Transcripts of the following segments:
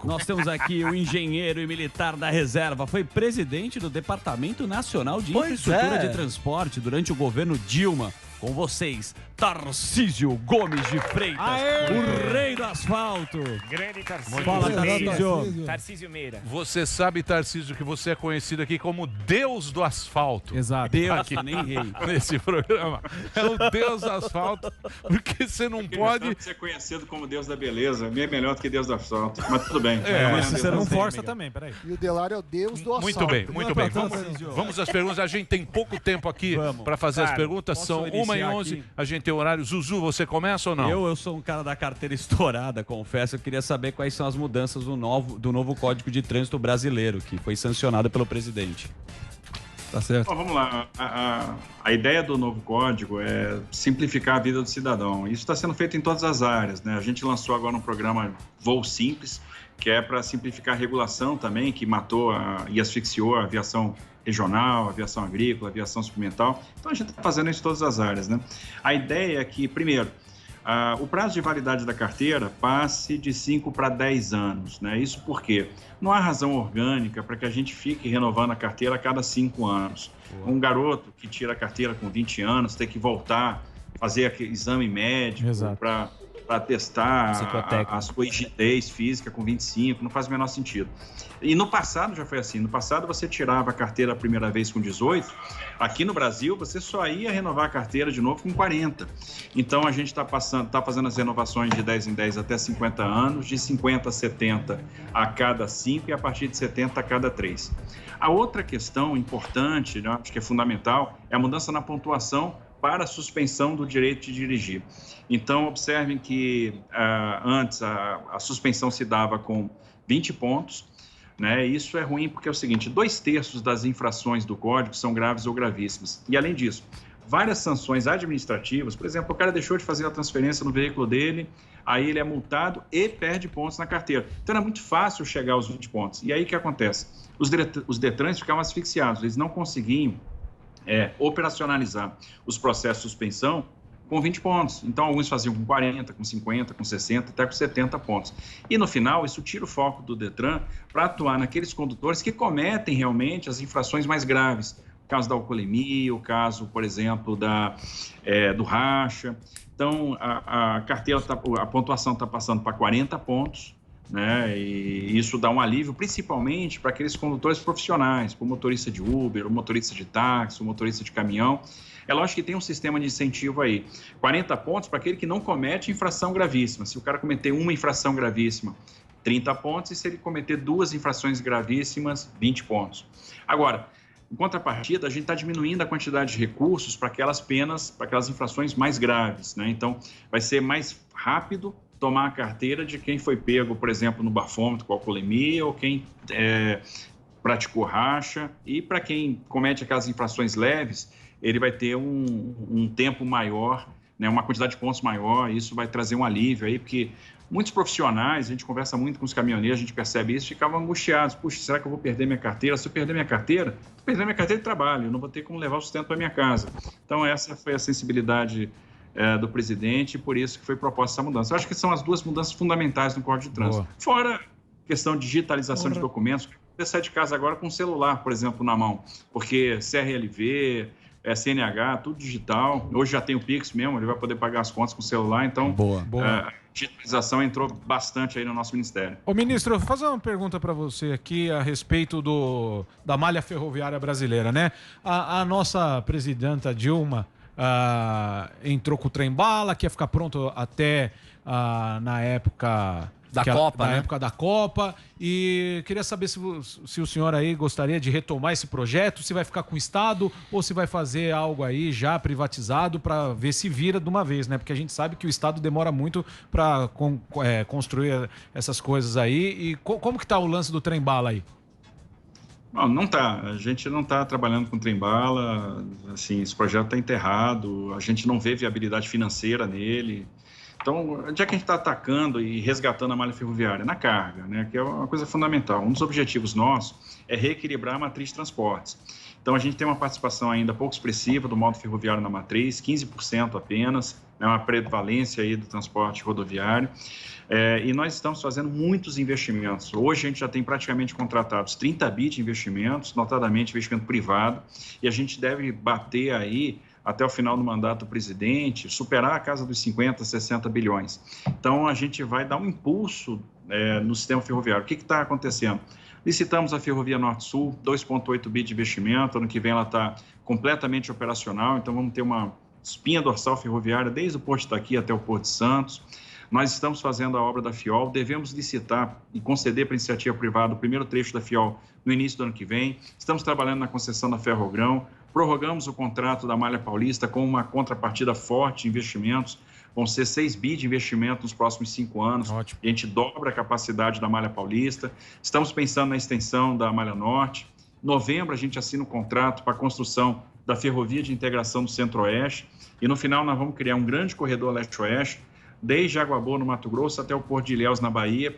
Nós temos aqui o engenheiro e militar da reserva, foi presidente do Departamento Nacional de Infraestrutura de Transporte durante o governo Dilma. Com vocês, Tarcísio Gomes de Freitas, o rei do asfalto. Grande Tarcísio. Fala, Tarcísio. Tarcísio Meira. Você sabe, Tarcísio, que você é conhecido aqui como Deus do Asfalto. Exato. Deus, aqui, nem rei. Nesse programa. É o Deus do Asfalto, porque você não pode... ser conhecido como Deus da beleza, bem melhor do que Deus do asfalto, mas tudo bem. Você não força também, peraí. E o Delar é o Deus do asfalto. Muito bem, muito bem. Vamos às perguntas. A gente tem pouco tempo aqui para fazer as perguntas. São 1h11. A gente tem horário. Zuzu, você começa ou não? Eu sou um cara da carteira estourada, confesso. Eu queria saber quais são as mudanças do novo Código de Trânsito brasileiro, que foi sancionado pelo presidente. Tá certo. Bom, vamos lá. A ideia do novo código é simplificar a vida do cidadão. Isso está sendo feito em todas as áreas, né? A gente lançou agora um programa Voo Simples, que é para simplificar a regulação também, que matou e asfixiou a aviação regional, aviação agrícola, aviação experimental. Então, a gente está fazendo isso em todas as áreas, né? A ideia é que, primeiro, o prazo de validade da carteira passe de 5 para 10 anos, né? Isso porque não há razão orgânica para que a gente fique renovando a carteira a cada 5 anos. Um garoto que tira a carteira com 20 anos tem que voltar, fazer aquele exame médico para testar a sua rigidez física com 25, não faz o menor sentido. E no passado já foi assim, no passado você tirava a carteira a primeira vez com 18, aqui no Brasil você só ia renovar a carteira de novo com 40. Então a gente está fazendo as renovações de 10 em 10 até 50 anos, de 50 a 70 a cada 5 e a partir de 70 a cada 3. A outra questão importante, né, acho que é fundamental, é a mudança na pontuação para a suspensão do direito de dirigir. Então, observem que antes a suspensão se dava com 20 pontos, né? Isso é ruim porque é o seguinte, 2/3 das infrações do Código são graves ou gravíssimas. E, além disso, várias sanções administrativas, por exemplo, o cara deixou de fazer a transferência no veículo dele, aí ele é multado e perde pontos na carteira. Então, era muito fácil chegar aos 20 pontos. E aí, o que acontece? Os Detrans ficavam asfixiados, eles não conseguiam operacionalizar os processos de suspensão com 20 pontos. Então, alguns faziam com 40, com 50, com 60, até com 70 pontos. E, no final, isso tira o foco do Detran para atuar naqueles condutores que cometem realmente as infrações mais graves. O caso da alcoolemia, o caso, por exemplo, do racha. Então, a carteira, a pontuação está passando para 40 pontos, né? E isso dá um alívio, principalmente para aqueles condutores profissionais, como motorista de Uber, o motorista de táxi, o motorista de caminhão. É lógico que tem um sistema de incentivo aí. 40 pontos para aquele que não comete infração gravíssima. Se o cara cometer uma infração gravíssima, 30 pontos. E se ele cometer 2 infrações gravíssimas, 20 pontos. Agora, em contrapartida, a gente está diminuindo a quantidade de recursos para aquelas penas, para aquelas infrações mais graves, né? Então, vai ser mais rápido tomar a carteira de quem foi pego, por exemplo, no bafômetro com alcoolemia ou quem praticou racha. E para quem comete aquelas infrações leves, ele vai ter um tempo maior, né, uma quantidade de pontos maior, e isso vai trazer um alívio aí, porque muitos profissionais, a gente conversa muito com os caminhoneiros, a gente percebe isso, ficavam angustiados. Puxa, será que eu vou perder minha carteira? Se eu perder minha carteira, vou perder minha carteira de trabalho, eu não vou ter como levar o sustento para minha casa. Então, essa foi a sensibilidade do presidente, e por isso que foi proposta essa mudança. Eu acho que são as 2 mudanças fundamentais no Código de Trânsito. Boa. Fora a questão de digitalização de documentos, você sai de casa agora com um celular, por exemplo, na mão, porque CRLV, CNH, tudo digital. Hoje já tem o Pix mesmo, ele vai poder pagar as contas com o celular, então a digitalização entrou bastante aí no nosso ministério. Ô, ministro, eu vou fazer uma pergunta para você aqui a respeito da malha ferroviária brasileira, né? A nossa presidenta Dilma entrou com o trem-bala, que ia ficar pronto até na época época da Copa, e queria saber se o senhor aí gostaria de retomar esse projeto, se vai ficar com o Estado ou se vai fazer algo aí já privatizado para ver se vira de uma vez, né? Porque a gente sabe que o Estado demora muito para construir essas coisas aí. E como que tá o lance do trem-bala aí? Não tá. A gente não está trabalhando com trem-bala, assim, esse projeto está enterrado, a gente não vê viabilidade financeira nele. Então, onde é que a gente está atacando e resgatando a malha ferroviária? Na carga, né? Que é uma coisa fundamental. Um dos objetivos nossos é reequilibrar a matriz de transportes. Então, a gente tem uma participação ainda pouco expressiva do modo ferroviário na matriz, 15% apenas, é uma prevalência aí do transporte rodoviário. E nós estamos fazendo muitos investimentos. Hoje a gente já tem praticamente contratados 30 bi de investimentos, notadamente investimento privado, e a gente deve bater aí, até o final do mandato do presidente, superar a casa dos 50, 60 bilhões. Então, a gente vai dar um impulso no sistema ferroviário. O que está acontecendo? Licitamos a Ferrovia Norte-Sul, 2,8 bi de investimento, ano que vem ela está completamente operacional, então vamos ter uma espinha dorsal ferroviária desde o Porto de Itaqui até o Porto de Santos. Nós estamos fazendo a obra da FIOL, devemos licitar e conceder para a iniciativa privada o primeiro trecho da FIOL no início do ano que vem. Estamos trabalhando na concessão da Ferrogrão, prorrogamos o contrato da Malha Paulista com uma contrapartida forte de investimentos. Vão ser 6 bi de investimento nos próximos 5 anos. Ótimo. E a gente dobra a capacidade da Malha Paulista. Estamos pensando na extensão da Malha Norte. Em novembro, a gente assina um contrato para a construção da Ferrovia de Integração do Centro-Oeste. E no final, nós vamos criar um grande corredor leste-oeste, desde Água Boa, no Mato Grosso, até o Porto de Ilhéus, na Bahia.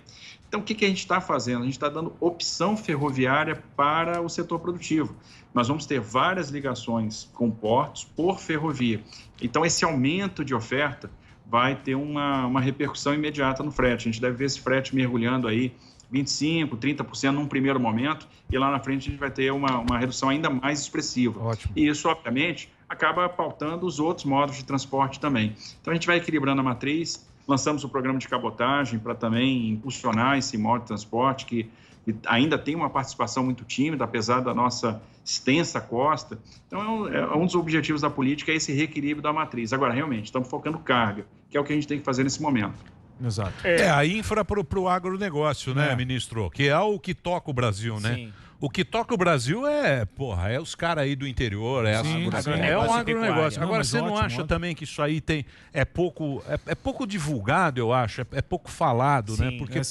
Então, o que a gente está fazendo? A gente está dando opção ferroviária para o setor produtivo. Nós vamos ter várias ligações com portos por ferrovia. Então, esse aumento de oferta vai ter uma repercussão imediata no frete. A gente deve ver esse frete mergulhando aí 25%, 30% num primeiro momento, e lá na frente a gente vai ter uma redução ainda mais expressiva. Ótimo. E isso, obviamente, acaba pautando os outros modos de transporte também. Então, a gente vai equilibrando a matriz, lançamos o programa de cabotagem para também impulsionar esse modo de transporte que ainda tem uma participação muito tímida, apesar da nossa extensa costa. Então, um dos objetivos da política é esse reequilíbrio da matriz. Agora, realmente, estamos focando carga, que é o que a gente tem que fazer nesse momento. Exato. A infra para o agronegócio, né, ministro? Que é o que toca o Brasil, né? Sim. O que toca o Brasil é os caras aí do interior, é um agronegócio. Agora, você não acha também que isso aí é pouco divulgado, eu acho, é pouco falado, né? Porque,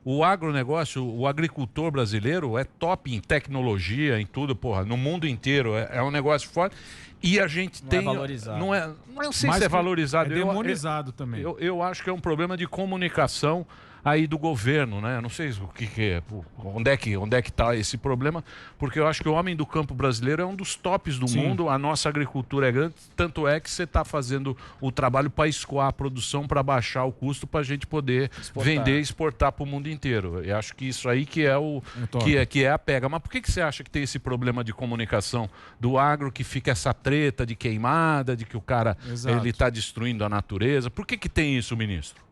o agronegócio, o agricultor brasileiro é top em tecnologia, em tudo, no mundo inteiro. É um negócio forte. E a gente tem... Não é valorizado. Não sei se é valorizado. É demonizado também. Eu acho que é um problema de comunicação aí do governo, né? Eu não sei o que é, onde é que está esse problema, porque eu acho que o homem do campo brasileiro é um dos tops do mundo, a nossa agricultura é grande, tanto é que você está fazendo o trabalho para escoar a produção, para baixar o custo, para a gente poder vender e exportar para o mundo inteiro. Eu acho que isso aí que é a pega. Mas por que você acha que tem esse problema de comunicação do agro, que fica essa treta de queimada, de que o cara ele está destruindo a natureza? Por que tem isso, ministro?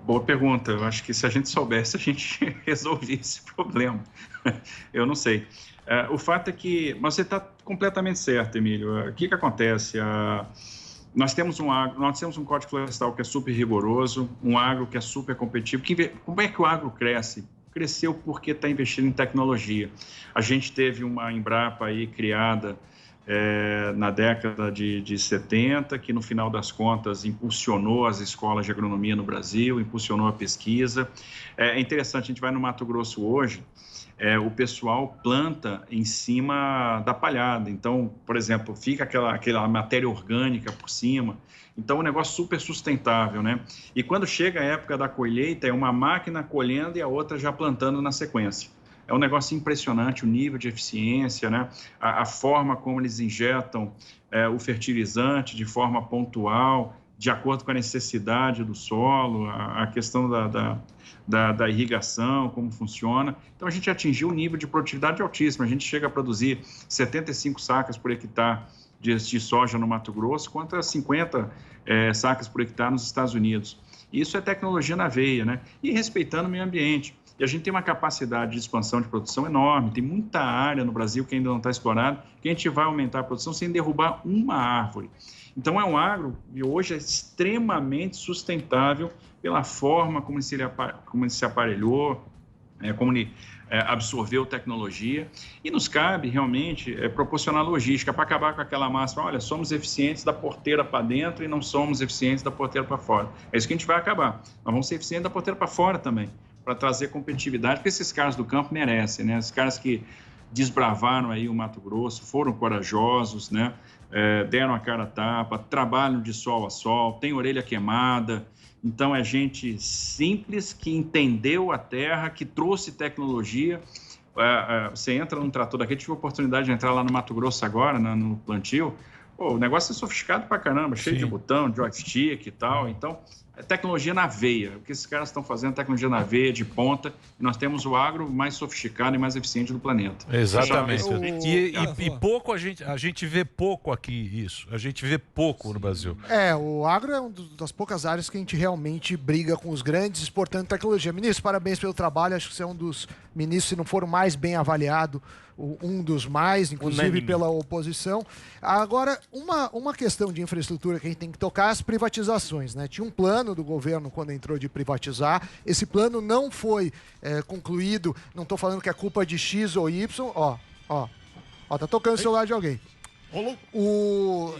Boa pergunta. Eu acho que se a gente soubesse, a gente resolvia esse problema. Eu não sei. O fato é que... Mas você está completamente certo, Emílio. O que acontece? Nós temos um Código Florestal que é super rigoroso, um agro que é super competitivo. Como é que o agro cresce? Cresceu porque está investindo em tecnologia. A gente teve uma Embrapa aí criada na década de 70, que no final das contas impulsionou as escolas de agronomia no Brasil, impulsionou a pesquisa. É interessante, a gente vai no Mato Grosso hoje, o pessoal planta em cima da palhada. Então, por exemplo, fica aquela matéria orgânica por cima. Então, é um negócio super sustentável, né? E quando chega a época da colheita, é uma máquina colhendo e a outra já plantando na sequência. É um negócio impressionante o nível de eficiência, né? A forma como eles injetam o fertilizante de forma pontual, de acordo com a necessidade do solo, a questão da irrigação, como funciona. Então, a gente atingiu um nível de produtividade altíssimo. A gente chega a produzir 75 sacas por hectare de soja no Mato Grosso, contra 50 sacas por hectare nos Estados Unidos. Isso é tecnologia na veia, né? E respeitando o meio ambiente. E a gente tem uma capacidade de expansão de produção enorme, tem muita área no Brasil que ainda não está explorada, que a gente vai aumentar a produção sem derrubar uma árvore. Então, é um agro que hoje é extremamente sustentável pela forma como ele se aparelhou, como ele absorveu tecnologia, e nos cabe realmente proporcionar logística para acabar com aquela máxima, olha, somos eficientes da porteira para dentro e não somos eficientes da porteira para fora. É isso que a gente vai acabar. Nós vamos ser eficientes da porteira para fora também, para trazer competitividade, porque esses caras do campo merecem, né? Esses caras que desbravaram aí o Mato Grosso, foram corajosos, né? Deram a cara a tapa, trabalham de sol a sol, tem orelha queimada. Então, é gente simples que entendeu a terra, que trouxe tecnologia. Você entra num trator daqui, tive a oportunidade de entrar lá no Mato Grosso agora, né, no plantio. Pô, o negócio é sofisticado pra caramba, cheio de botão, joystick e tal. Então, é tecnologia na veia. O que esses caras estão fazendo é tecnologia na veia, de ponta. E nós temos o agro mais sofisticado e mais eficiente do planeta. Exatamente. E pouco a gente vê pouco aqui isso. A gente vê pouco no Brasil. O agro é uma das poucas áreas que a gente realmente briga com os grandes exportando tecnologia. Ministro, parabéns pelo trabalho. Acho que você é um dos ministros, se não for o mais bem avaliado, um dos mais, inclusive pela oposição. Agora, uma questão de infraestrutura que a gente tem que tocar é as privatizações, né? Tinha um plano do governo quando entrou de privatizar. Esse plano não foi concluído. Não estou falando que é culpa de X ou Y. Tá tocando o celular de alguém.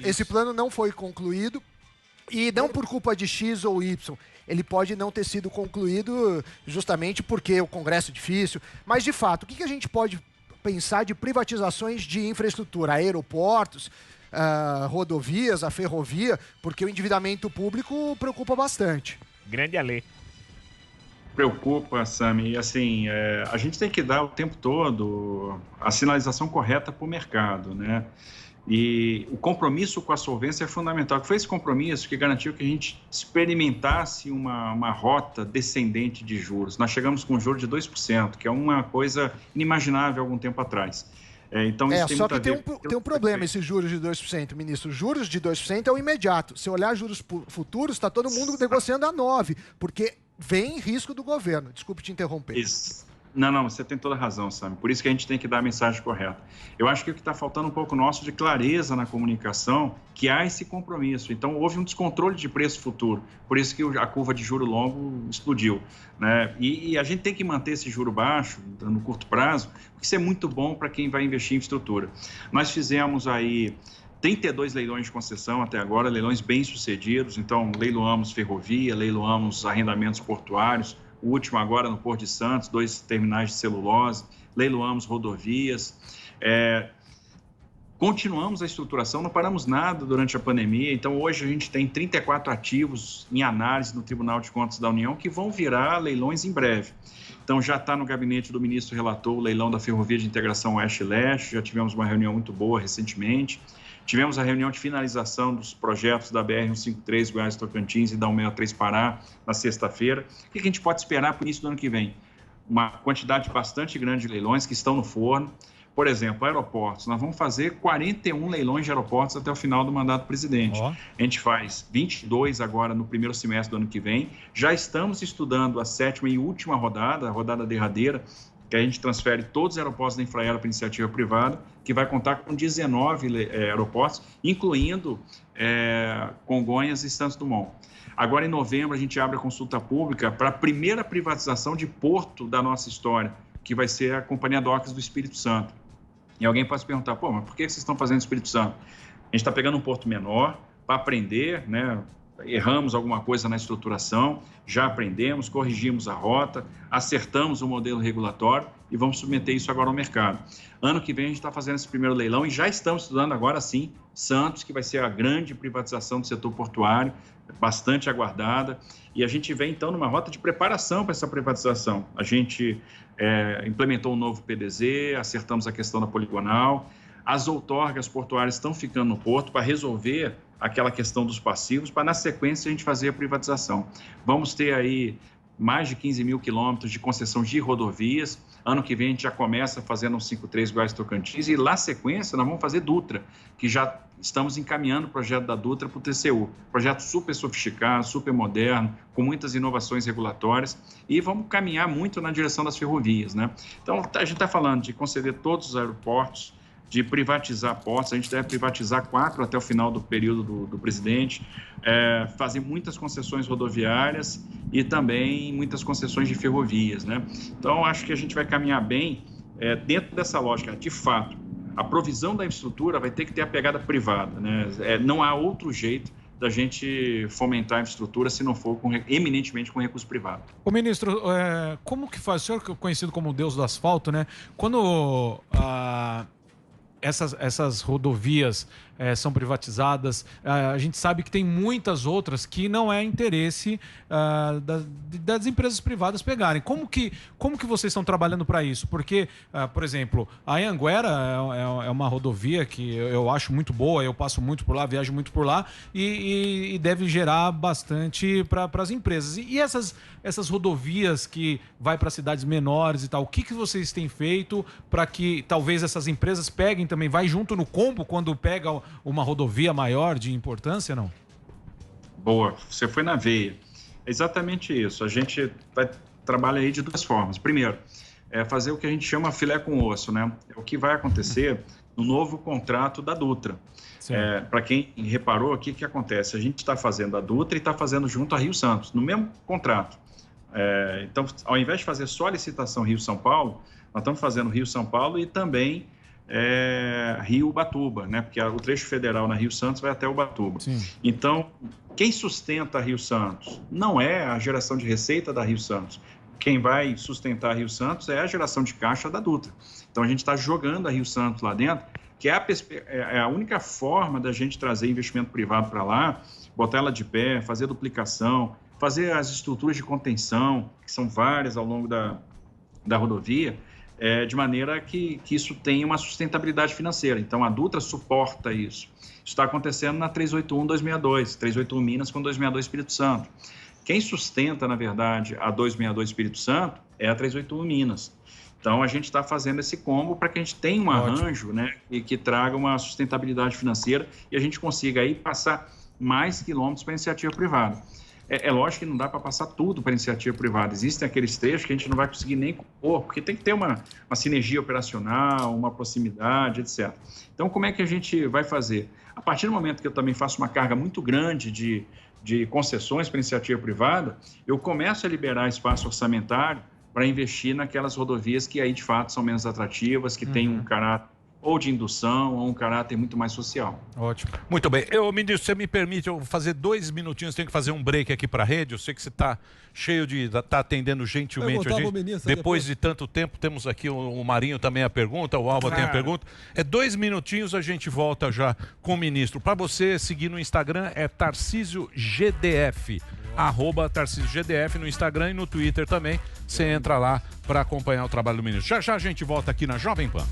Esse plano não foi concluído. E não por culpa de X ou Y. Ele pode não ter sido concluído justamente porque o Congresso é difícil. Mas, de fato, o que a gente pode pensar de privatizações de infraestrutura, aeroportos, rodovias, a ferrovia, porque o endividamento público preocupa bastante. Grande Ale. Preocupa, Sami. E assim, a gente tem que dar o tempo todo a sinalização correta para o mercado, né? E o compromisso com a solvência é fundamental. Foi esse compromisso que garantiu que a gente experimentasse uma rota descendente de juros. Nós chegamos com um juro de 2%, que é uma coisa inimaginável há algum tempo atrás. Então, isso só que tem um problema esses juros de 2%, ministro. Juros de 2% é o imediato. Se olhar juros futuros, está todo mundo negociando a 9%, porque vem risco do governo. Desculpe te interromper. Isso. Não, você tem toda a razão, Sami. Por isso que a gente tem que dar a mensagem correta. Eu acho que o que está faltando um pouco nosso de clareza na comunicação, que há esse compromisso. Então, houve um descontrole de preço futuro. Por isso que a curva de juro longo explodiu, né? E a gente tem que manter esse juro baixo no curto prazo, porque isso é muito bom para quem vai investir em infraestrutura. Nós fizemos aí 32 leilões de concessão até agora, leilões bem-sucedidos. Então, leiloamos ferrovia, leiloamos arrendamentos portuários, o último agora no Porto de Santos, 2 terminais de celulose, leiloamos rodovias, continuamos a estruturação, não paramos nada durante a pandemia. Então, hoje a gente tem 34 ativos em análise no Tribunal de Contas da União que vão virar leilões em breve. Então, já está no gabinete do ministro relator o leilão da Ferrovia de Integração Oeste-Leste, já tivemos uma reunião muito boa recentemente. Tivemos a reunião de finalização dos projetos da BR-153 Goiás-Tocantins e da 163 Pará na sexta-feira. O que a gente pode esperar para o início do ano que vem? Uma quantidade bastante grande de leilões que estão no forno. Por exemplo, aeroportos. Nós vamos fazer 41 leilões de aeroportos até o final do mandato do presidente. A gente faz 22 agora no primeiro semestre do ano que vem. Já estamos estudando a 7ª e última rodada, a rodada derradeira, que a gente transfere todos os aeroportos da Infraero para iniciativa privada, que vai contar com 19 aeroportos, incluindo Congonhas e Santos Dumont. Agora, em novembro, a gente abre a consulta pública para a primeira privatização de porto da nossa história, que vai ser a Companhia Docas do Espírito Santo. E alguém pode se perguntar, mas por que vocês estão fazendo Espírito Santo? A gente está pegando um porto menor para aprender, né? Erramos alguma coisa na estruturação, já aprendemos, corrigimos a rota, acertamos o modelo regulatório e vamos submeter isso agora ao mercado. Ano que vem a gente está fazendo esse primeiro leilão e já estamos estudando agora sim Santos, que vai ser a grande privatização do setor portuário, bastante aguardada, e a gente vem então numa rota de preparação para essa privatização. A gente implementou um novo PDZ, acertamos a questão da poligonal, as outorgas portuárias estão ficando no porto para resolver aquela questão dos passivos, para na sequência a gente fazer a privatização. Vamos ter aí mais de 15 mil quilômetros de concessão de rodovias. Ano que vem a gente já começa fazendo um 53 Goiás-Tocantins e lá na sequência nós vamos fazer Dutra, que já estamos encaminhando o projeto da Dutra para o TCU. Projeto super sofisticado, super moderno, com muitas inovações regulatórias e vamos caminhar muito na direção das ferrovias, né? Então a gente está falando de conceder todos os aeroportos, de privatizar portos, a gente deve privatizar 4 até o final do período do presidente, fazer muitas concessões rodoviárias e também muitas concessões de ferrovias, né? Então, acho que a gente vai caminhar bem dentro dessa lógica. De fato, a provisão da infraestrutura vai ter que ter a pegada privada, né? Não há outro jeito da gente fomentar a infraestrutura, se não for eminentemente com recurso privado. Ô, ministro, como que faz? O senhor que é conhecido como o Deus do asfalto, né? Quando essas rodovias são privatizadas, a gente sabe que tem muitas outras que não é interesse das empresas privadas pegarem. Como que vocês estão trabalhando para isso? Porque, por exemplo, a Anhanguera é uma rodovia que eu acho muito boa, eu passo muito por lá, viajo muito por lá e deve gerar bastante para as empresas. E essas rodovias que vai para cidades menores e tal, o que vocês têm feito para que talvez essas empresas peguem também, vai junto no combo quando pega uma rodovia maior de importância, não? Boa, você foi na veia. É exatamente isso. A gente trabalha aí de duas formas. Primeiro, fazer o que a gente chama filé com osso, né? É o que vai acontecer no novo contrato da Dutra. Para quem reparou, o que acontece? A gente está fazendo a Dutra e está fazendo junto a Rio Santos, no mesmo contrato. Então, ao invés de fazer só a licitação Rio-São Paulo, nós estamos fazendo Rio-São Paulo e também Rio-Ubatuba, né? Porque o trecho federal na Rio Santos vai até Ubatuba. Sim. Então, quem sustenta a Rio Santos não é a geração de receita da Rio Santos. Quem vai sustentar a Rio Santos é a geração de caixa da Dutra. Então, a gente está jogando a Rio Santos lá dentro, que é a única forma da gente trazer investimento privado para lá, botar ela de pé, fazer duplicação, fazer as estruturas de contenção, que são várias ao longo da rodovia, de maneira que isso tenha uma sustentabilidade financeira. Então, a Dutra suporta isso. Isso está acontecendo na 381-262, 381 Minas com 262 Espírito Santo. Quem sustenta, na verdade, a 262 Espírito Santo é a 381 Minas. Então, a gente está fazendo esse combo para que a gente tenha um arranjo, né, e que traga uma sustentabilidade financeira e a gente consiga aí passar mais quilômetros para a iniciativa privada. É lógico que não dá para passar tudo para a iniciativa privada. Existem aqueles trechos que a gente não vai conseguir nem compor, porque tem que ter uma sinergia operacional, uma proximidade, etc. Então, como é que a gente vai fazer? A partir do momento que eu também faço uma carga muito grande de concessões para a iniciativa privada, eu começo a liberar espaço orçamentário para investir naquelas rodovias que aí, de fato, são menos atrativas, que têm um caráter ou de indução, ou um caráter muito mais social. Ótimo. Muito bem. Ministro, você me permite eu fazer 2 minutinhos, tenho que fazer um break aqui para a rede, eu sei que você está cheio de... está atendendo gentilmente a gente. Depois de tanto tempo, temos aqui o Marinho também a pergunta, o Alba tem a pergunta. 2 minutinhos, a gente volta já com o ministro. Para você seguir no Instagram, é Tarcísio GDF. @TarcísioGDF no Instagram e no Twitter também. Você entra lá para acompanhar o trabalho do ministro. Já já a gente volta aqui na Jovem Pan.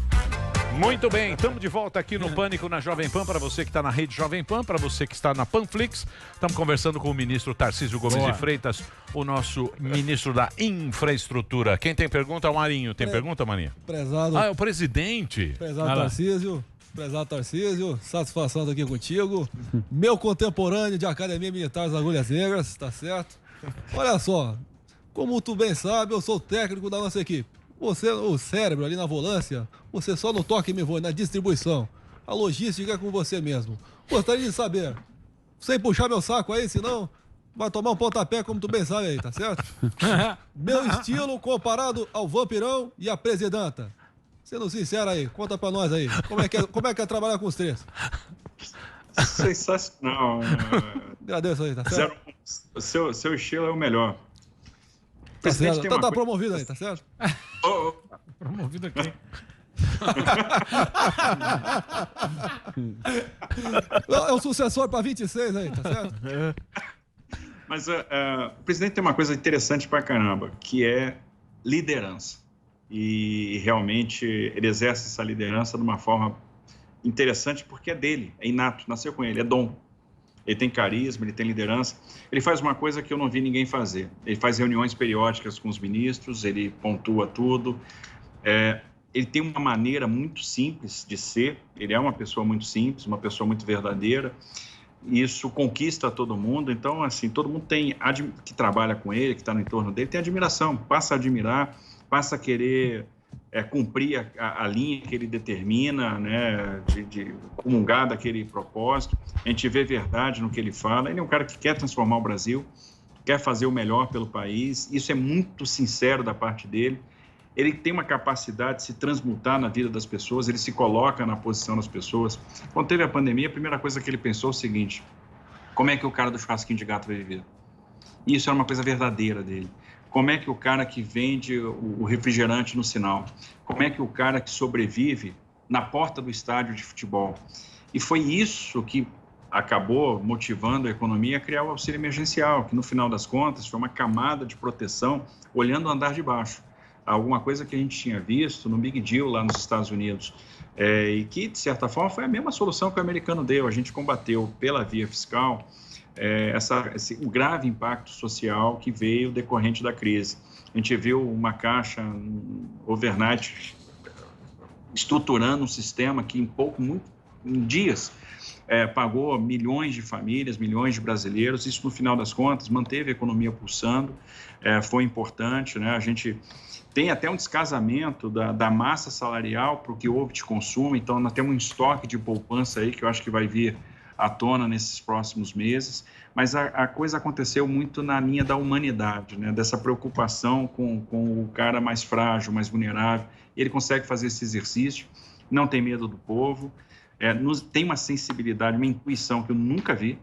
Muito bem, estamos de volta aqui no Pânico na Jovem Pan, para você que está na rede Jovem Pan, para você que está na Panflix. Estamos conversando com o ministro Tarcísio Gomes de Freitas, o nosso ministro da Infraestrutura. Quem tem pergunta é o Marinho. Tem pergunta, Marinho? Prezado. É o presidente. Prezado Tarcísio, satisfação estar aqui contigo. Meu contemporâneo de Academia Militar das Agulhas Negras, tá certo? Olha só, como tu bem sabe, eu sou o técnico da nossa equipe. Você, o cérebro ali na volância, você só no toque me voa, na distribuição. A logística é com você mesmo. Gostaria de saber, sem puxar meu saco aí, senão vai tomar um pontapé, como tu bem sabe aí, tá certo? Meu estilo comparado ao Vampirão e a Presidenta. Sendo sincero aí, conta pra nós aí. Como é que é trabalhar com os três? Sensacional. Agradeço aí, tá certo? Seu estilo é o melhor. Tá certo, tá promovido aí, tá certo? Promovido aqui. É o sucessor para 26 aí, tá certo? Mas o presidente tem uma coisa interessante pra caramba, que é liderança. E realmente ele exerce essa liderança de uma forma interessante porque é dele, é inato, nasceu com ele, é dom. Ele tem carisma, ele tem liderança. Ele faz uma coisa que eu não vi ninguém fazer. Ele faz reuniões periódicas com os ministros, ele pontua tudo. Ele tem uma maneira muito simples de ser. Ele é uma pessoa muito simples, uma pessoa muito verdadeira. Isso conquista todo mundo. Então, assim, todo mundo que trabalha com ele, que está no entorno dele, tem admiração. Passa a admirar, passa a querer cumprir a linha que ele determina, né, de comungar daquele propósito. A gente vê verdade no que ele fala. Ele é um cara que quer transformar o Brasil, quer fazer o melhor pelo país. Isso é muito sincero da parte dele. Ele tem uma capacidade de se transmutar na vida das pessoas, ele se coloca na posição das pessoas. Quando teve a pandemia, a primeira coisa que ele pensou é o seguinte: Como é que o cara do churrasquinho de gato vai viver? Isso era uma coisa verdadeira dele. Como é que o cara que vende o refrigerante no sinal? Como é que o cara que sobrevive na porta do estádio de futebol? E foi isso que acabou motivando a economia a criar o auxílio emergencial, que no final das contas foi uma camada de proteção olhando o andar de baixo. Alguma coisa que a gente tinha visto no Big Deal lá nos Estados Unidos, e que, de certa forma, foi a mesma solução que o americano deu. A gente combateu pela via fiscal o grave impacto social que veio decorrente da crise. A gente viu uma caixa overnight estruturando um sistema que em dias pagou milhões de famílias, milhões de brasileiros. Isso, no final das contas, manteve a economia pulsando, foi importante, né? A gente tem até um descasamento da massa salarial para o que houve de consumo, então nós temos um estoque de poupança aí que eu acho que vai vir à tona nesses próximos meses, mas a coisa aconteceu muito na linha da humanidade, né? Dessa preocupação com o cara mais frágil, mais vulnerável. Ele consegue fazer esse exercício, não tem medo do povo, tem uma sensibilidade, uma intuição que eu nunca vi,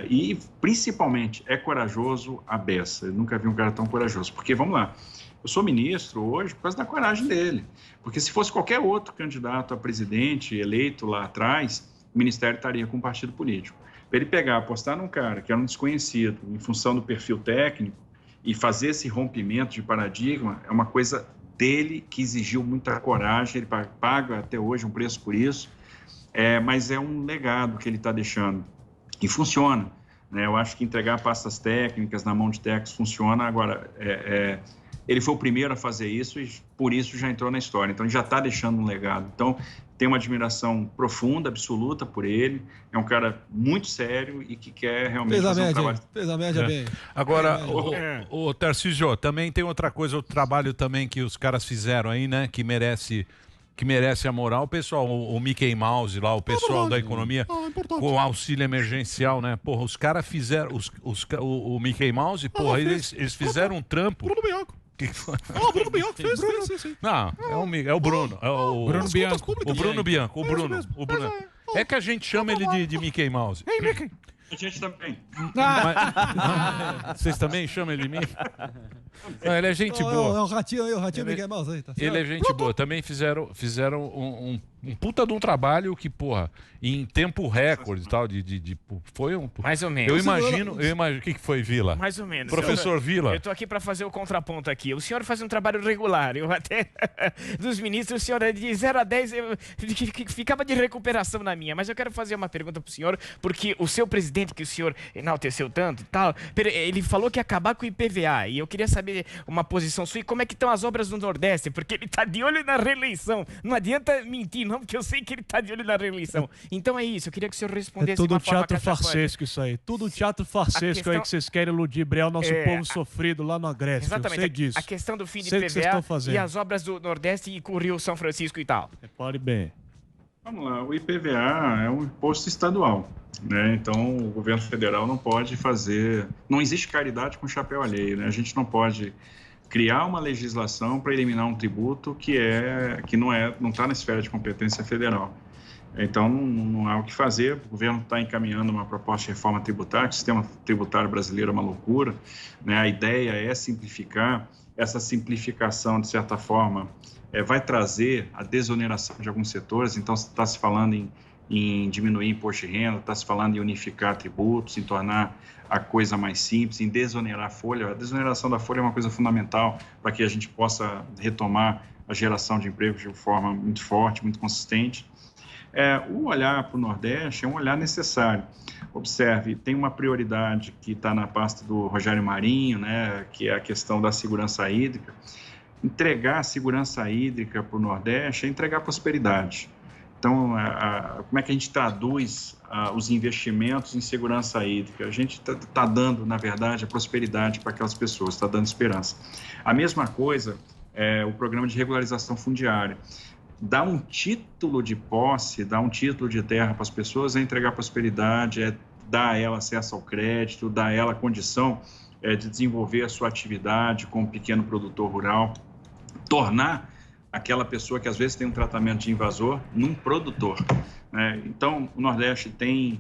e principalmente é corajoso à beça. Eu nunca vi um cara tão corajoso, porque vamos lá, eu sou ministro hoje por causa da coragem dele, porque se fosse qualquer outro candidato a presidente eleito lá atrás, o ministério estaria com um partido político. Para ele pegar, apostar num cara que era um desconhecido em função do perfil técnico e fazer esse rompimento de paradigma é uma coisa dele que exigiu muita coragem. Ele paga até hoje um preço por isso, mas é um legado que ele está deixando e funciona, né? Eu acho que entregar pastas técnicas na mão de técnicos funciona. Agora, ele foi o primeiro a fazer isso e por isso já entrou na história, então ele já está deixando um legado. Então tem uma admiração profunda, absoluta por ele, é um cara muito sério e que quer realmente fazer um trabalho. Fez a média bem. Agora, o Tarcísio, também tem outra coisa, outro trabalho também que os caras fizeram aí, né, que merece a moral. O pessoal, o Mickey Mouse lá, o pessoal da economia, com o auxílio emergencial, né? Porra, os caras fizeram, o Mickey Mouse, porra, eles fizeram um trampo. Bruno Bianco. O Bruno Bianco fez. Não, é o Bruno. Bruno Bianco. O Bruno Bianco. O Bruno. É que a gente chama ele de Mickey Mouse. Ei, Mickey! A gente também. Vocês também chamam ele de Mickey? Não, ele é gente boa. É o ratinho aí, o ratinho Mickey Mouse aí. Tá certo? Ele é gente boa. Também fizeram um puta de um trabalho que, porra, em tempo recorde e tal, foi um... Mais ou menos. Eu imagino... O que foi, Vila? Mais ou menos. Professor Vila. Eu tô aqui para fazer o contraponto aqui. O senhor faz um trabalho regular. Eu até... Dos ministros, o senhor é de 0 a 10, ficava de recuperação na minha. Mas eu quero fazer uma pergunta pro senhor, porque o seu presidente, que o senhor enalteceu tanto e tal, ele falou que ia acabar com o IPVA. E eu queria saber uma posição sua e como é que estão as obras no Nordeste, porque ele tá de olho na reeleição. Não adianta mentir, não, porque eu sei que ele tá de olho na reeleição. Então é isso, eu queria que o senhor respondesse tudo de uma forma teatro farsesco isso aí. Tudo teatro farsesco aí que vocês querem ludibriar o nosso povo sofrido lá na Grécia. Exatamente. Eu sei disso. A questão do fim de sei IPVA e as obras do Nordeste e com o Rio São Francisco e tal. Repare bem. Vamos lá, o IPVA é um imposto estadual, né? Então o governo federal não pode fazer... Não existe caridade com chapéu alheio, né? A gente não pode criar uma legislação para eliminar um tributo que não está na esfera de competência federal. Então, não há o que fazer. O governo está encaminhando uma proposta de reforma tributária. O sistema tributário brasileiro é uma loucura, né? A ideia é simplificar. Essa simplificação, de certa forma, vai trazer a desoneração de alguns setores. Então, está se falando em diminuir imposto de renda, está se falando em unificar tributos, em tornar a coisa mais simples, em desonerar a folha. A desoneração da folha é uma coisa fundamental para que a gente possa retomar a geração de emprego de forma muito forte, muito consistente. O olhar para o Nordeste é um olhar necessário. Observe, tem uma prioridade que está na pasta do Rogério Marinho, né, que é a questão da segurança hídrica. Entregar a segurança hídrica para o Nordeste é entregar prosperidade. Então, como é que a gente traduz os investimentos em segurança hídrica? A gente está dando, na verdade, a prosperidade para aquelas pessoas, está dando esperança. A mesma coisa é o programa de regularização fundiária. Dar um título de posse, dar um título de terra para as pessoas é entregar prosperidade, é dar a ela acesso ao crédito, dar a ela a condição de desenvolver a sua atividade como pequeno produtor rural, tornar aquela pessoa que às vezes tem um tratamento de invasor num produtor, né? Então, o Nordeste tem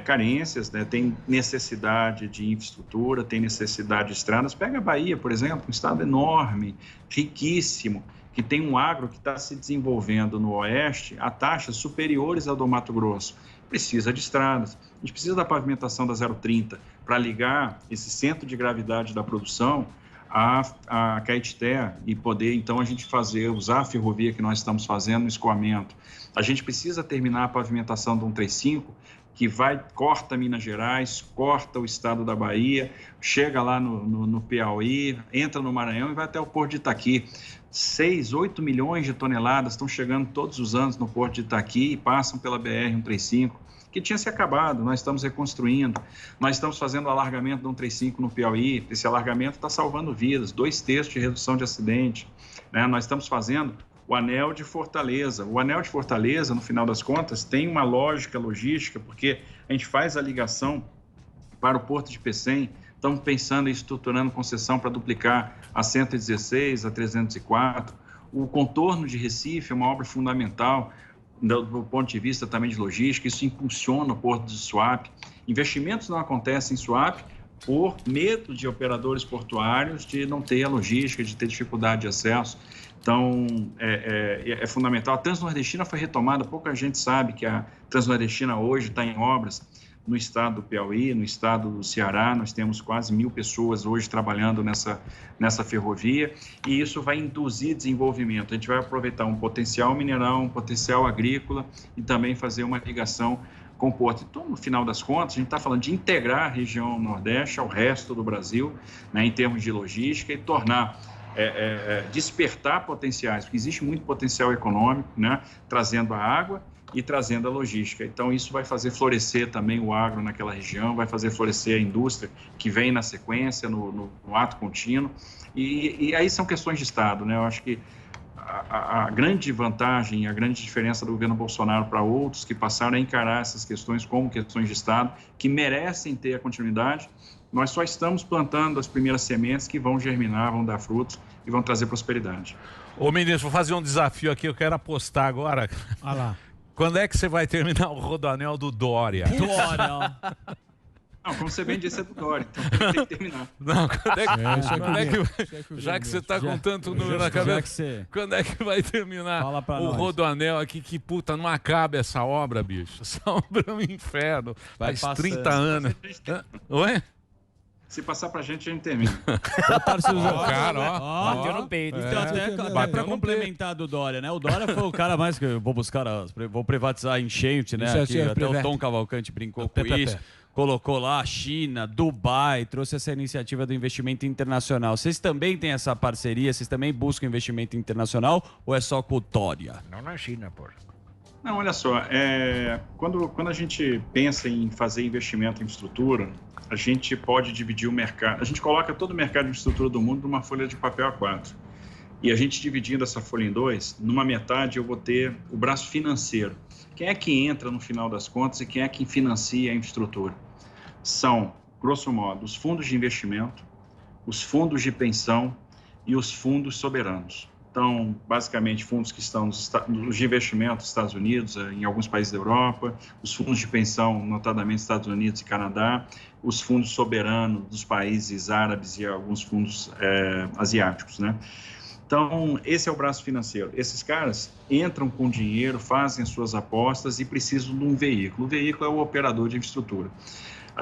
carências, né? Tem necessidade de infraestrutura, tem necessidade de estradas. Pega a Bahia, por exemplo, um estado enorme, riquíssimo, que tem um agro que está se desenvolvendo no oeste a taxas superiores ao do Mato Grosso. Precisa de estradas, a gente precisa da pavimentação da 030 para ligar esse centro de gravidade da produção a Caetité e poder, então, a gente usar a ferrovia que nós estamos fazendo no escoamento. A gente precisa terminar a pavimentação do 135, que corta Minas Gerais, corta o estado da Bahia, chega lá no Piauí, entra no Maranhão e vai até o Porto de Itaqui. 6, 8 milhões de toneladas estão chegando todos os anos no Porto de Itaqui e passam pela BR-135, que tinha se acabado, nós estamos reconstruindo, nós estamos fazendo o alargamento do 135 no Piauí, esse alargamento está salvando vidas, 2/3 de redução de acidente, né? Nós estamos fazendo o Anel de Fortaleza. O Anel de Fortaleza, no final das contas, tem uma lógica logística, porque a gente faz a ligação para o Porto de Pecém, estamos pensando em estruturando concessão para duplicar a 116, a 304. O contorno de Recife é uma obra fundamental do ponto de vista também de logística, isso impulsiona o Porto de Suape. Investimentos não acontecem em Suape por medo de operadores portuários de não ter a logística, de ter dificuldade de acesso. Então, é fundamental. A Transnordestina foi retomada, pouca gente sabe que a Transnordestina hoje está em obras no estado do Piauí, no estado do Ceará. Nós temos quase 1.000 pessoas hoje trabalhando nessa ferrovia, e isso vai induzir desenvolvimento. A gente vai aproveitar um potencial mineral, um potencial agrícola e também fazer uma ligação com o porto. Então, no final das contas, a gente está falando de integrar a região Nordeste ao resto do Brasil, né, em termos de logística, e tornar despertar potenciais, porque existe muito potencial econômico, né, trazendo a água e trazendo a logística. Então, isso vai fazer florescer também o agro naquela região, vai fazer florescer a indústria que vem na sequência, no ato contínuo. E aí são questões de Estado, né? Eu acho que a grande vantagem, a grande diferença do governo Bolsonaro para outros que passaram a encarar essas questões como questões de Estado, que merecem ter a continuidade. Nós só estamos plantando as primeiras sementes que vão germinar, vão dar frutos e vão trazer prosperidade. Ô, ministro, vou fazer um desafio aqui, eu quero apostar agora. Olha lá. Quando é que você vai terminar o rodoanel do Dória? Dória. Não, como você bem disse, é do Dória, então tem que terminar. Não, quando é que já que você está com tanto número na cabeça, quando é que vai terminar o rodoanel aqui? Que puta, não acaba essa obra, bicho. Essa obra é um inferno. Faz 30 anos. Oi? Se passar pra gente, a gente termina. Bateu no peito. Então, até pra complementar do Dória, né? O Dória foi o cara mais que eu vou buscar, vou privatizar a enchente, né? Aqui, até o Tom Cavalcante brincou com isso. Colocou lá a China, Dubai, trouxe essa iniciativa do investimento internacional. Vocês também têm essa parceria? Vocês também buscam investimento internacional ou é só com o Dória? Não na China, pô. Não, olha só, quando a gente pensa em fazer investimento em infraestrutura, a gente pode dividir o mercado, a gente coloca todo o mercado de infraestrutura do mundo numa folha de papel A4. E a gente dividindo essa folha em dois, numa metade eu vou ter o braço financeiro. Quem é que entra no final das contas e quem é que financia a infraestrutura? São, grosso modo, os fundos de investimento, os fundos de pensão e os fundos soberanos. Então, basicamente, fundos que estão nos de investimento dos Estados Unidos, em alguns países da Europa, os fundos de pensão, notadamente Estados Unidos e Canadá, os fundos soberanos dos países árabes e alguns fundos asiáticos, né? Então, esse é o braço financeiro. Esses caras entram com dinheiro, fazem as suas apostas e precisam de um veículo. O veículo é o operador de infraestrutura.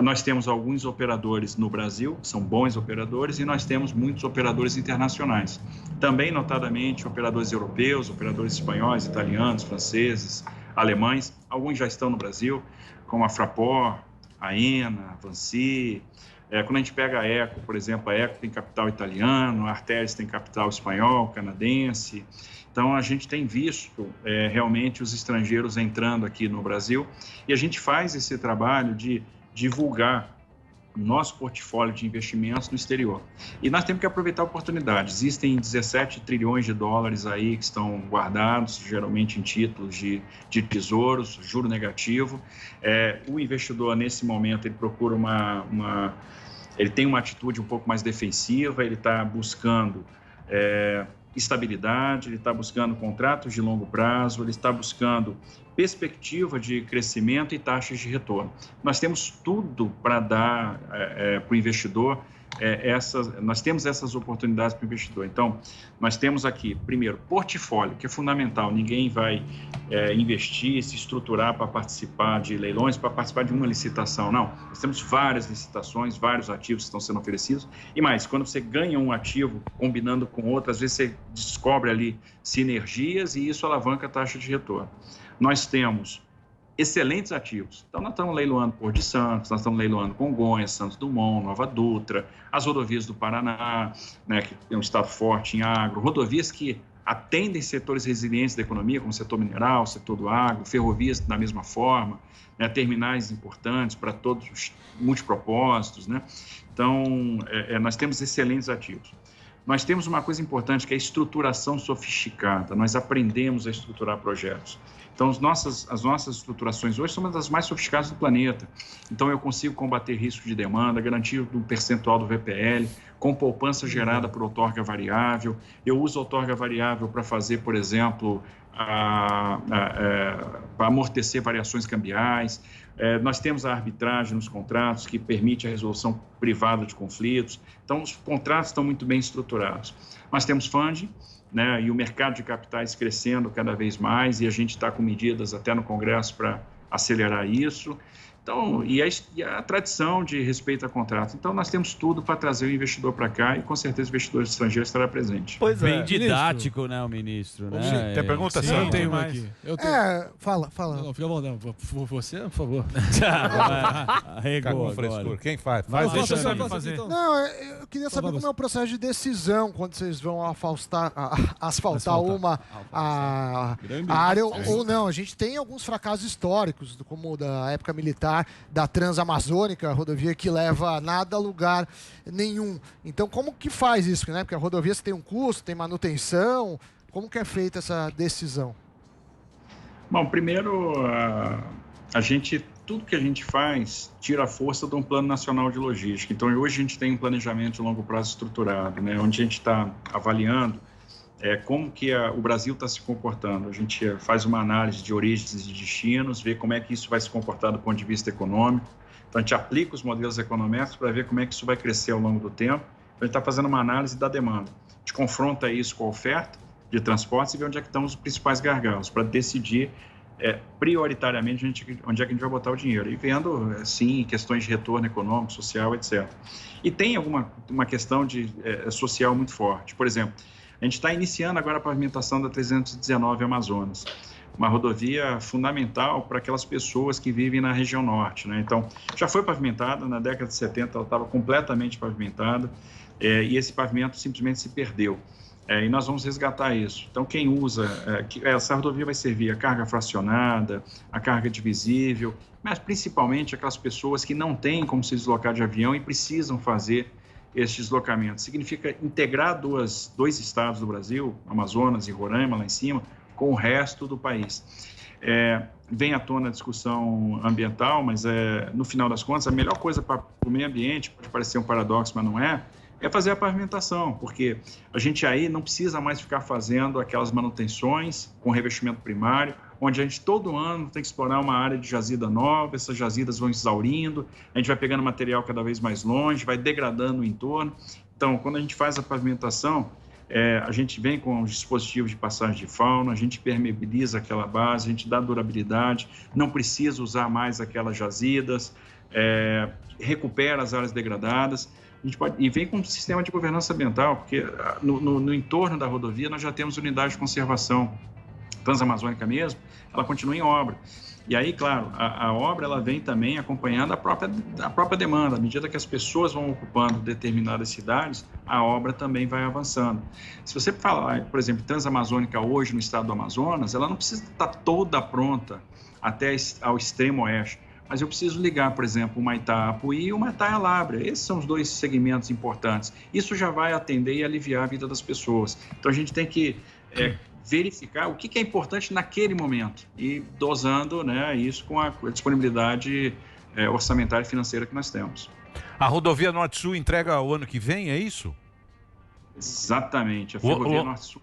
Nós temos alguns operadores no Brasil, que são bons operadores, e nós temos muitos operadores internacionais. Também, notadamente, operadores europeus, operadores espanhóis, italianos, franceses, alemães. Alguns já estão no Brasil, como a Fraport, a ENA, a Vinci. Quando a gente pega a Eco, por exemplo, a Eco tem capital italiano, a Arteris tem capital espanhol, canadense. Então, a gente tem visto realmente os estrangeiros entrando aqui no Brasil, e a gente faz esse trabalho de divulgar o nosso portfólio de investimentos no exterior. E nós temos que aproveitar a oportunidade. Existem 17 trilhões de dólares aí que estão guardados, geralmente em títulos de tesouros, juro negativo. O investidor, nesse momento, ele procura ele tem uma atitude um pouco mais defensiva, ele está buscando estabilidade, ele está buscando contratos de longo prazo, ele está buscando perspectiva de crescimento e taxas de retorno. Nós temos tudo para dar para o investidor, nós temos essas oportunidades para o investidor. Então, nós temos aqui, primeiro, portfólio, que é fundamental. Ninguém vai investir, se estruturar para participar de leilões, para participar de uma licitação. Não, nós temos várias licitações, vários ativos que estão sendo oferecidos. E mais, quando você ganha um ativo combinando com outro, às vezes você descobre ali sinergias e isso alavanca a taxa de retorno. Nós temos excelentes ativos. Então, nós estamos leiloando Porto de Santos, nós estamos leiloando Congonhas, Santos Dumont, Nova Dutra, as rodovias do Paraná, né, que tem um estado forte em agro, rodovias que atendem setores resilientes da economia, como o setor mineral, setor do agro, ferrovias da mesma forma, né, terminais importantes para todos os multipropósitos, né? Então, nós temos excelentes ativos. Nós temos uma coisa importante que é a estruturação sofisticada. Nós aprendemos a estruturar projetos. Então, as nossas estruturações hoje são uma das mais sofisticadas do planeta. Então, eu consigo combater risco de demanda, garantir um percentual do VPL, com poupança gerada por outorga variável. Eu uso outorga variável para fazer, por exemplo, para amortecer variações cambiais. Nós temos a arbitragem nos contratos, que permite a resolução privada de conflitos. Então, os contratos estão muito bem estruturados. Nós temos funding, né, e o mercado de capitais crescendo cada vez mais, e a gente está com medidas até no Congresso para acelerar isso. Então, e a tradição de respeito a contrato. Então, nós temos tudo para trazer o investidor para cá e, com certeza, o investidor estrangeiro estará presente. Pois é. Bem didático, ministro, né, o ministro? Né? Tem pergunta, Sim, eu tenho aqui. Fala. Não, fica bom, não. Você, por favor. Arregou agora. Quem faz? Mas deixa eu fazer. Então. Não, eu queria saber como é o processo de decisão quando vocês vão asfaltar uma área ou não. A gente tem alguns fracassos históricos, como da época militar, da Transamazônica, a rodovia que leva nada a lugar nenhum. Então, como que faz isso? Né? Porque a rodovia você tem um custo, tem manutenção. Como que é feita essa decisão? Bom, primeiro, tudo que a gente faz tira a força de um plano nacional de logística. Então, hoje a gente tem um planejamento de longo prazo estruturado, né? Onde a gente está avaliando como que o Brasil está se comportando. A gente faz uma análise de origens e destinos, vê como é que isso vai se comportar do ponto de vista econômico. Então, a gente aplica os modelos econométricos para ver como é que isso vai crescer ao longo do tempo. Então, a gente está fazendo uma análise da demanda. A gente confronta isso com a oferta de transportes e vê onde é que estão os principais gargalos, para decidir prioritariamente onde é que a gente vai botar o dinheiro. E vendo, sim, questões de retorno econômico, social, etc. E tem uma questão social muito forte. Por exemplo, a gente está iniciando agora a pavimentação da 319 Amazonas, uma rodovia fundamental para aquelas pessoas que vivem na região norte, né? Então, já foi pavimentada, na década de 70 ela estava completamente pavimentada, e esse pavimento simplesmente se perdeu. E nós vamos resgatar isso. Então, quem usa, essa rodovia vai servir a carga fracionada, a carga divisível, mas principalmente aquelas pessoas que não têm como se deslocar de avião e precisam fazer esse deslocamento. Significa integrar dois estados do Brasil, Amazonas e Roraima, lá em cima, com o resto do país. Vem à tona a discussão ambiental, mas no final das contas, a melhor coisa para o meio ambiente, pode parecer um paradoxo, mas não é fazer a pavimentação, porque a gente aí não precisa mais ficar fazendo aquelas manutenções com revestimento primário, onde a gente todo ano tem que explorar uma área de jazida nova, essas jazidas vão exaurindo, a gente vai pegando material cada vez mais longe, vai degradando o entorno. Então, quando a gente faz a pavimentação, a gente vem com os dispositivos de passagem de fauna, a gente permeabiliza aquela base, a gente dá durabilidade, não precisa usar mais aquelas jazidas, recupera as áreas degradadas. E vem com um sistema de governança ambiental, porque no entorno da rodovia nós já temos unidade de conservação transamazônica mesmo, ela continua em obra. E aí, claro, a obra ela vem também acompanhando a própria demanda. À medida que as pessoas vão ocupando determinadas cidades, a obra também vai avançando. Se você falar, por exemplo, Transamazônica hoje no estado do Amazonas, ela não precisa estar toda pronta até ao extremo oeste. Mas eu preciso ligar, por exemplo, o Humaitá-Apuí e o Humaitá-Alábrea. Esses são os dois segmentos importantes. Isso já vai atender e aliviar a vida das pessoas. Então, a gente tem que verificar o que é importante naquele momento e dosando, né, isso com a disponibilidade orçamentária e financeira que nós temos. A rodovia Norte-Sul entrega o ano que vem, é isso? Exatamente, a Ferrovia Norte-Sul.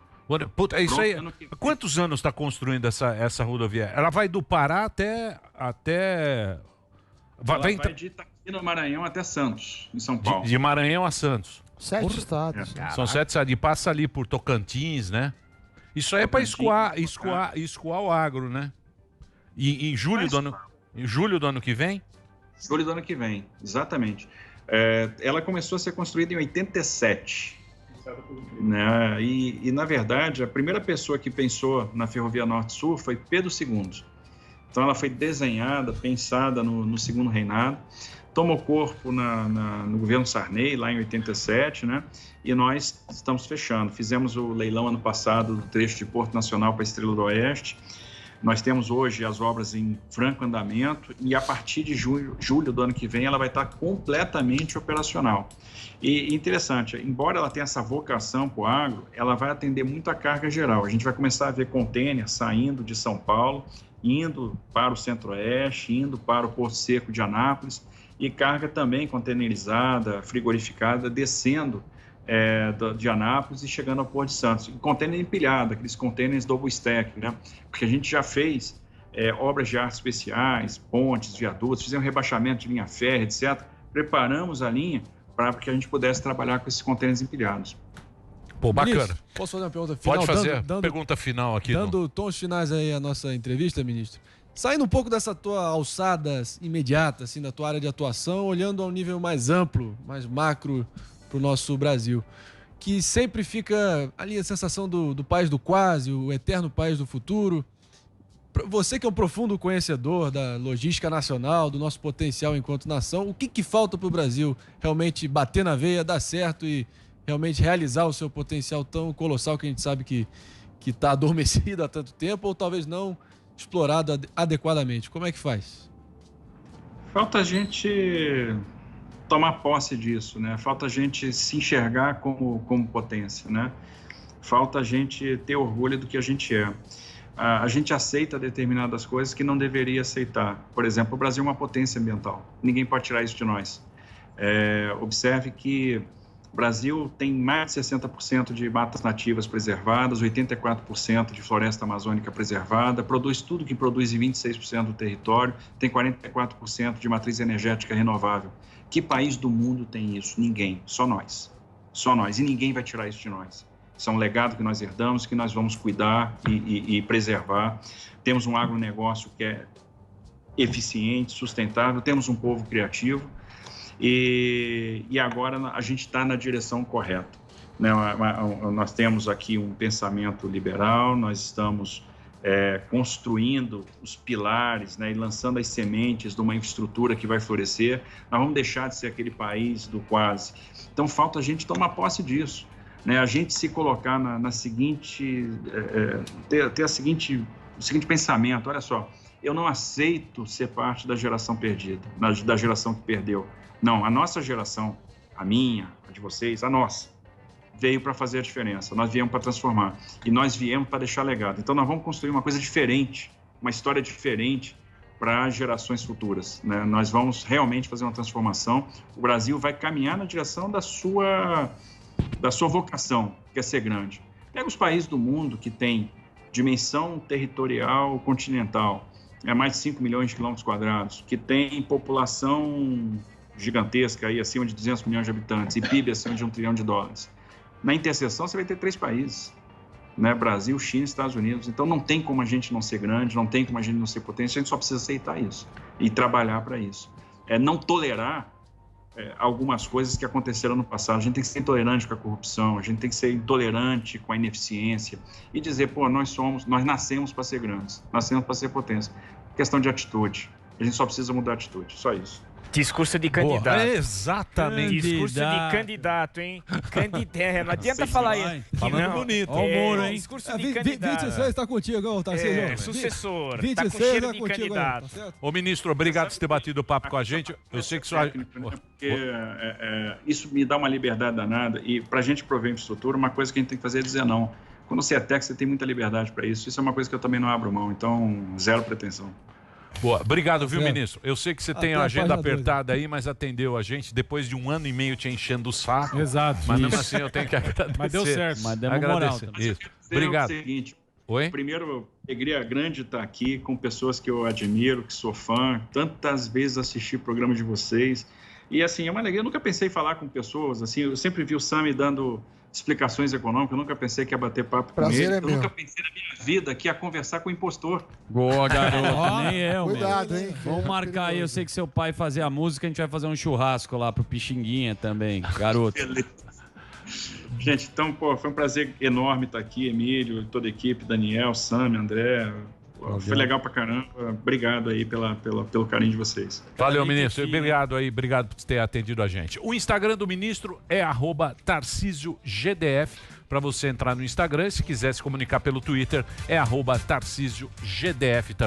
Puta, é isso aí. Quantos anos está construindo essa rodovia? Ela vai do Pará até... Vai de Itaqui, no Maranhão, até Santos, em São Paulo. De Maranhão a Santos. 7 estados. São 7 estados. E passa ali por Tocantins, né? Isso aí é para escoar o agro, né? E em julho do ano que vem? Julho do ano que vem, exatamente. Ela começou a ser construída em 87. Né? E, na verdade, a primeira pessoa que pensou na Ferrovia Norte-Sul foi Pedro II. Então, ela foi desenhada, pensada no segundo reinado, tomou corpo no governo Sarney, lá em 87, né? E nós estamos fechando. Fizemos o leilão ano passado do trecho de Porto Nacional para a Estrela do Oeste. Nós temos hoje as obras em franco andamento e a partir de julho do ano que vem ela vai estar completamente operacional. E interessante, embora ela tenha essa vocação para o agro, ela vai atender muito a carga geral. A gente vai começar a ver contêineres saindo de São Paulo, indo para o Centro-Oeste, indo para o Porto Seco de Anápolis e carga também containerizada, frigorificada, descendo de Anápolis e chegando ao Porto de Santos. Contêiner empilhado, aqueles contêineres double stack, né? Porque a gente já fez obras de arte especiais, pontes, viadutos, fizemos rebaixamento de linha férrea, etc. Preparamos a linha para que a gente pudesse trabalhar com esses contêineres empilhados. Pô, bacana. Ministro, posso fazer uma pergunta final? Pode fazer pergunta final aqui. Dando tons finais aí à nossa entrevista, ministro. Saindo um pouco dessa tua alçada imediata, assim, da tua área de atuação, olhando ao nível mais amplo, mais macro para o nosso Brasil, que sempre fica ali a sensação do país do quase, o eterno país do futuro. Você que é um profundo conhecedor da logística nacional, do nosso potencial enquanto nação, o que falta para o Brasil realmente bater na veia, dar certo e realmente realizar o seu potencial tão colossal que a gente sabe que está adormecido há tanto tempo ou talvez não explorado adequadamente? Como é que faz? Falta a gente tomar posse disso, né? Falta a gente se enxergar como potência, né? Falta a gente ter orgulho do que a gente é. A gente aceita determinadas coisas que não deveria aceitar. Por exemplo, o Brasil é uma potência ambiental. Ninguém pode tirar isso de nós. Observe que o Brasil tem mais de 60% de matas nativas preservadas, 84% de floresta amazônica preservada, produz tudo que produz em 26% do território, tem 44% de matriz energética renovável. Que país do mundo tem isso? Ninguém, só nós. Só nós, e ninguém vai tirar isso de nós. Isso é um legado que nós herdamos, que nós vamos cuidar e preservar. Temos um agronegócio que é eficiente, sustentável, temos um povo criativo. E agora a gente está na direção correta, né? Nós temos aqui um pensamento liberal, nós estamos construindo os pilares, né, e lançando as sementes de uma infraestrutura que vai florescer. Nós vamos deixar de ser aquele país do quase. Então falta a gente tomar posse disso, né? A gente se colocar na seguinte, ter o seguinte pensamento: olha só, eu não aceito ser parte da geração perdida, da geração que perdeu. Não, a nossa geração, a minha, a de vocês, a nossa, veio para fazer a diferença. Nós viemos para transformar e nós viemos para deixar legado. Então nós vamos construir uma coisa diferente, uma história diferente para gerações futuras, né? Nós vamos realmente fazer uma transformação. O Brasil vai caminhar na direção da sua vocação, que é ser grande. Pega os países do mundo que têm dimensão territorial continental, mais de 5 milhões de quilômetros quadrados, que tem população gigantesca, aí, acima de 200 milhões de habitantes, e PIB acima de $1 trilhão. Na interseção, você vai ter 3 países, né? Brasil, China e Estados Unidos. Então, não tem como a gente não ser grande, não tem como a gente não ser potência, a gente só precisa aceitar isso e trabalhar para isso. Não tolerar algumas coisas que aconteceram no passado. A gente tem que ser intolerante com a corrupção, a gente tem que ser intolerante com a ineficiência e dizer, pô, nós nascemos para ser grandes, nascemos para ser potência. Questão de atitude. A gente só precisa mudar a atitude, só isso. Discurso de candidato. Boa, exatamente. Discurso de candidato, hein? Não adianta falar aí. Falando bonito. Ó o Moro, hein? Discurso de candidato. 26 tá contigo, Tarcísio. Sucessor. 26 tá com cheiro tá de contigo, candidato. tá certo? Ô, ministro, obrigado por ter batido o papo com a gente. Eu sei que isso... Porque isso me dá uma liberdade danada e para a gente prover infraestrutura, uma coisa que a gente tem que fazer é dizer não. Quando você é técnico, você tem muita liberdade para isso. Isso é uma coisa que eu também não abro mão, então zero pretensão. Boa. Obrigado, viu, certo. ministro? Eu sei que você tem Até a a agenda página dois. apertada aí, mas atendeu a gente depois de 1 ano e meio te enchendo o saco. Exato. Mas mesmo isso. assim eu tenho que agradecer. Mas deu certo. Mas demos moral Agradecer. também. Isso. Obrigado. É o seguinte, Oi? primeiro, alegria grande estar aqui com pessoas que eu admiro, que sou fã. Tantas vezes assisti o programa de vocês. E assim, é uma alegria. Eu nunca pensei em falar com pessoas. Assim, eu sempre vi o Sami dando explicações econômicas. Eu nunca pensei que ia bater papo com Prazer ele. é Eu meu. nunca pensei na minha vida que ia conversar com o impostor. Boa, garoto. Nem eu, meu. Cuidado, hein? Vamos marcar aí. Eu sei que seu pai fazia a música. A gente vai fazer um churrasco lá pro Pixinguinha também, garoto. Beleza. Gente, então, pô, foi um prazer enorme estar aqui, Emílio, toda a equipe, Daniel, Sami, André. Pô, foi legal pra caramba. Obrigado aí pelo carinho de vocês. Valeu, ministro. Obrigado aí, obrigado por ter atendido a gente. O Instagram do ministro é @TarcísioGDF. Para você entrar no Instagram, se quiser se comunicar pelo Twitter, é @TarcísioGDF também.